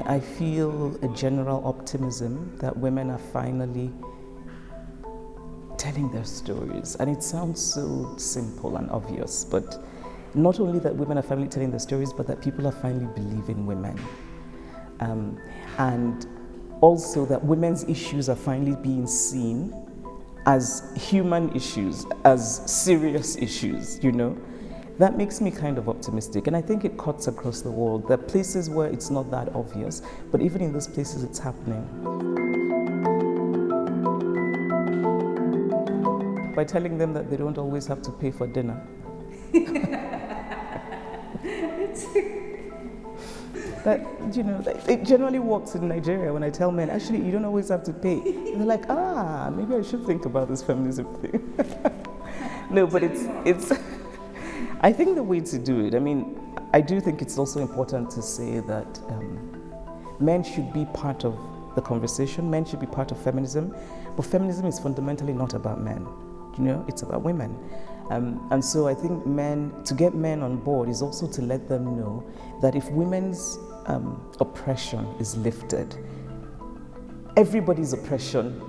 I feel a general optimism that women are finally telling their stories. And it sounds so simple and obvious, but not only that women are finally telling their stories, but that people are finally believing women. And also that women's issues are finally being seen as human issues, as serious issues, you know. That makes me kind of optimistic, and I think it cuts across the world. There are places where it's not that obvious, but even in those places it's happening. By telling them that they don't always have to pay for dinner. That, you know, it generally works in Nigeria when I tell men, actually, you don't always have to pay. And they're like, maybe I should think about this feminism thing. No, but it's I think the way to do it, I mean, I do think it's also important to say that men should be part of the conversation, men should be part of feminism, but feminism is fundamentally not about men, you know, it's about women. And so I think to get men on board is also to let them know that if women's oppression is lifted, everybody's oppression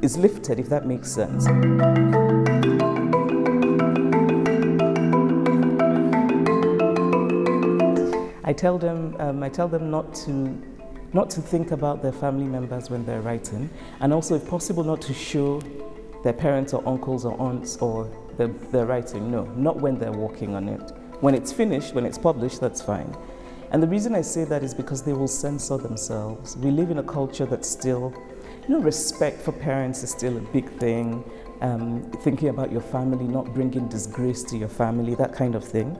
is lifted, if that makes sense. I tell them not to think about their family members when they're writing, and also, if possible, not to show their parents or uncles or aunts or their writing. No, not when they're working on it. When it's finished, when it's published, that's fine. And the reason I say that is because they will censor themselves. We live in a culture that's still, you know, respect for parents is still a big thing. Thinking about your family, not bringing disgrace to your family, that kind of thing.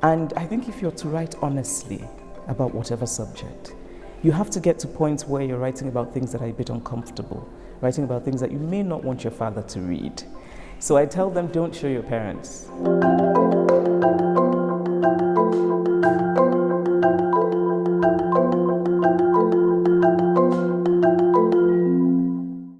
And I think if you're to write honestly about whatever subject, you have to get to points where you're writing about things that are a bit uncomfortable, writing about things that you may not want your father to read. So I tell them, don't show your parents.